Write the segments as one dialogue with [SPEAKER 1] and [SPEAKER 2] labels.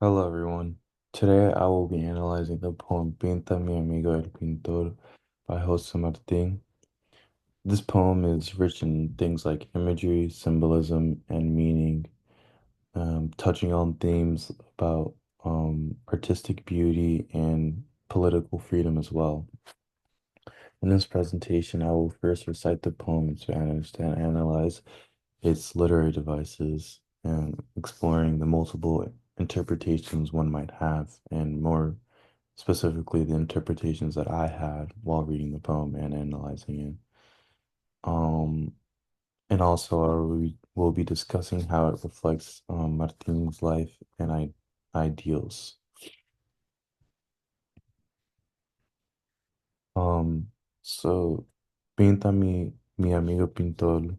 [SPEAKER 1] Hello, everyone. Today I will be analyzing the poem Pinta mi amigo el pintor by Jose Martin. This poem is rich in things like imagery, symbolism, and meaning, touching on themes about artistic beauty and political freedom as well. In this presentation, I will first recite the poem to understand and analyze its literary devices and exploring the multiple interpretations one might have, and more specifically, the interpretations that I had while reading the poem and analyzing it. Um, and also, we will be discussing how it reflects Martin's life and ideals. Um, so, Pinta mi amigo pintor,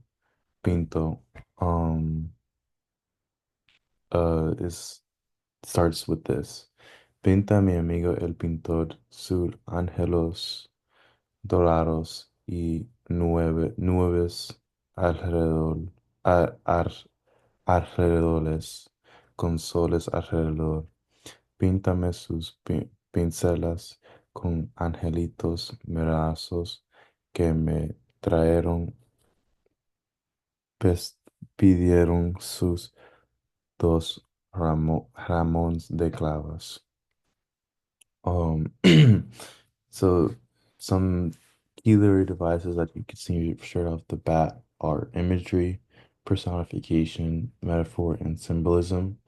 [SPEAKER 1] Pinto, um, is starts with this. Pinta mi amigo el pintor sur ángelos dorados y nubes alrededor, alrededores, con soles alrededor. Píntame sus pincelas con angelitos mirazos que me trajeron, pidieron sus dos ramos de clavos. Um, so some key literary devices that you can see straight off the bat are imagery, personification, metaphor, and symbolism.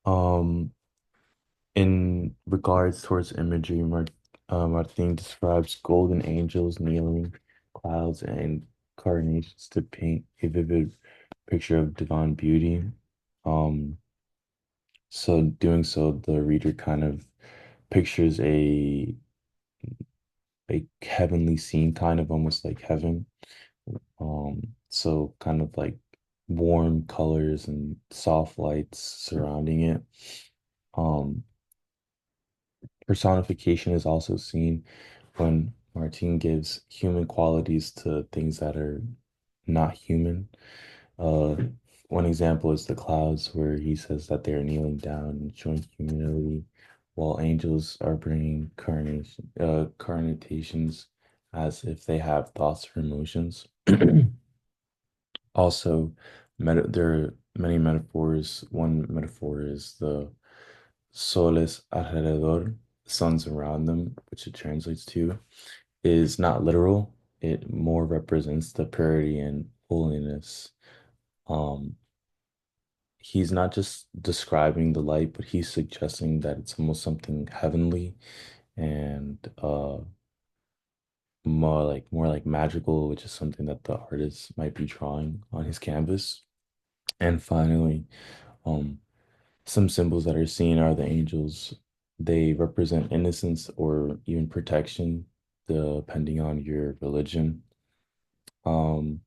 [SPEAKER 1] Um, in regards towards imagery, Martin describes golden angels kneeling, clouds, and carnations to paint a vivid picture of divine beauty. Um, so doing so, the reader kind of pictures a heavenly scene, kind of almost like heaven. So kind of like warm colors and soft lights surrounding it. Um, Personification is also seen when Martine gives human qualities to things that are not human. Uh, One example is the clouds, where he says that they are kneeling down and showing humility, while angels are bringing carnations as if they have thoughts or emotions. Also, there are many metaphors. One metaphor is the soles alrededor, suns around them, which it translates to, is not literal. It more represents the purity and holiness. Um, he's not just describing the light, but he's suggesting that it's almost something heavenly and more like magical, which is something that the artist might be drawing on his canvas. And finally, um, some symbols that are seen are the angels. They represent innocence or even protection, depending on your religion. Um,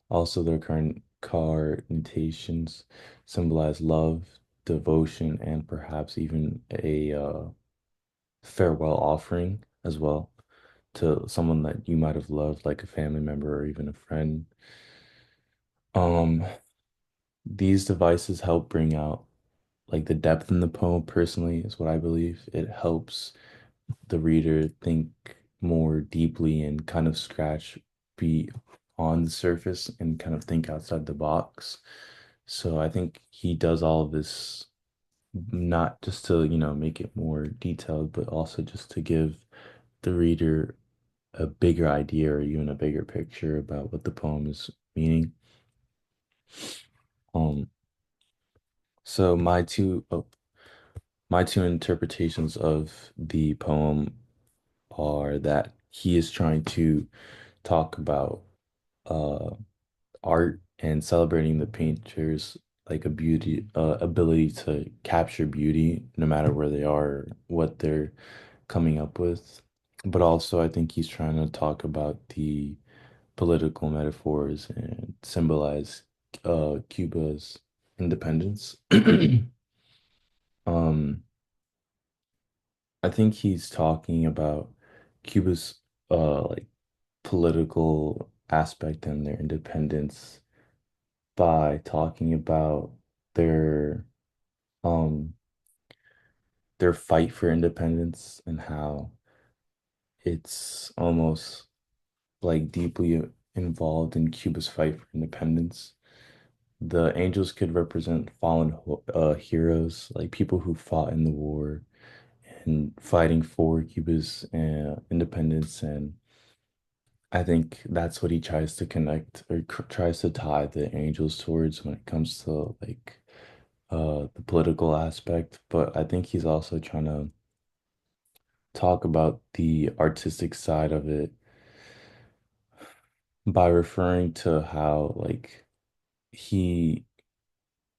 [SPEAKER 1] Also, their current carnations symbolize love, devotion, and perhaps even a farewell offering as well to someone that you might have loved, like a family member or even a friend. Um, these devices help bring out like the depth in the poem. Personally, is what I believe. It helps the reader think more deeply and kind of scratch be on the surface and kind of think outside the box. So I think he does all of this not just to, make it more detailed, but also just to give the reader a bigger idea or even a bigger picture about what the poem is meaning. Um, so my two interpretations of the poem are that he is trying to talk about uh art and celebrating the painter's like a beauty ability to capture beauty no matter where they are, what they're coming up with. But also I think he's trying to talk about the political metaphors and symbolize Cuba's independence. Um, I think he's talking about Cuba's like political aspect and their independence by talking about their um their fight for independence and how it's almost like deeply involved in Cuba's fight for independence. The angels could represent heroes, like people who fought in the war and fighting for Cuba's independence. And I think that's what he tries to connect or tries to tie the angels towards when it comes to like the political aspect. But I think he's also trying to talk about the artistic side of it by referring to how like he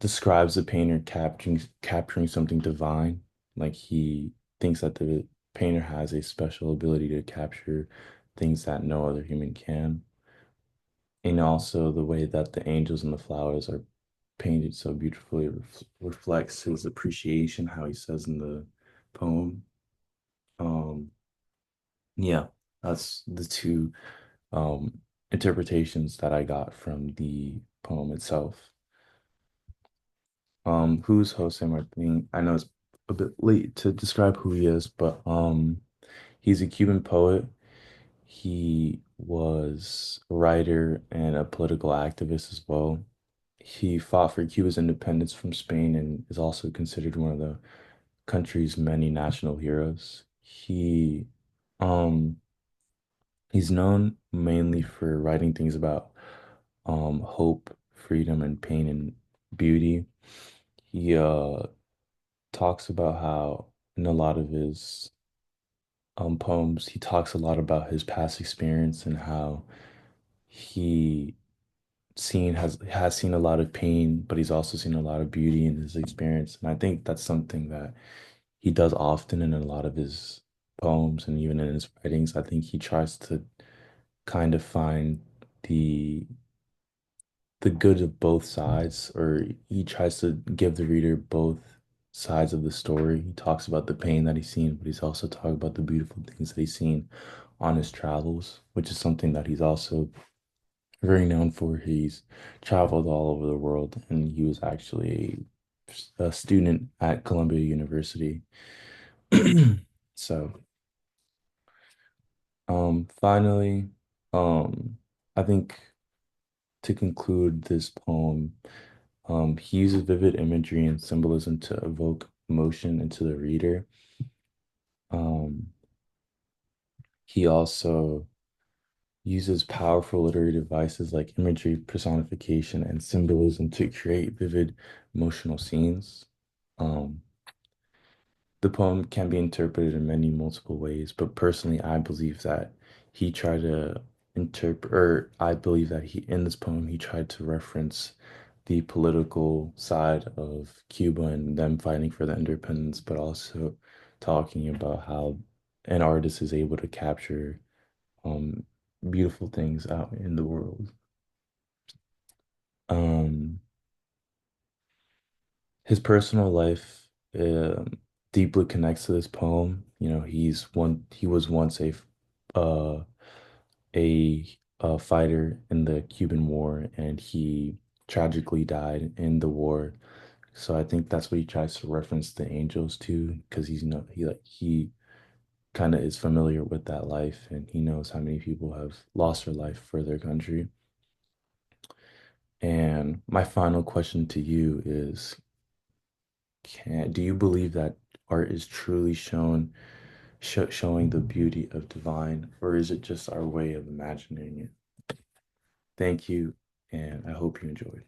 [SPEAKER 1] describes the painter capturing something divine. Like he thinks that the painter has a special ability to capture things that no other human can. And also the way that the angels and the flowers are painted so beautifully reflects his appreciation, how he says in the poem. Um, yeah, that's the two interpretations that I got from the poem itself. Who's Jose Martin? I know it's a bit late to describe who he is, but he's a Cuban poet. He was a writer and a political activist as well. He fought for Cuba's independence from Spain and is also considered one of the country's many national heroes. Um he's known mainly for writing things about hope, freedom, and pain and beauty. He talks about how in a lot of his poems he talks a lot about his past experience and how he has seen a lot of pain, but he's also seen a lot of beauty in his experience. And I think that's something that he does often in a lot of his poems and even in his writings. I think he tries to kind of find the the good of both sides, or he tries to give the reader both sides of the story. He talks about the pain that he's seen, but he's also talking about the beautiful things that he's seen on his travels, which is something that he's also very known for. He's traveled all over the world, and he was actually a student at Columbia University. So, finally, I think to conclude this poem, he uses vivid imagery and symbolism to evoke emotion into the reader. Um, he also uses powerful literary devices like imagery, personification, and symbolism to create vivid emotional scenes. Um, the poem can be interpreted in many multiple ways, but personally, I believe that he tried to interpret, or I believe that in this poem, he tried to reference the political side of Cuba and them fighting for the independence, but also talking about how an artist is able to capture um, beautiful things out in the world. Um, his personal life deeply connects to this poem. You know, he was once uh, a fighter in the Cuban War, and he tragically died in the war. So I think that's what he tries to reference the angels to, because he kind of is familiar with that life, and he knows how many people have lost their life for their country. And my final question to you is, do you believe that art is truly showing the beauty of divine, or is it just our way of imagining it? Thank you, and I hope you enjoyed.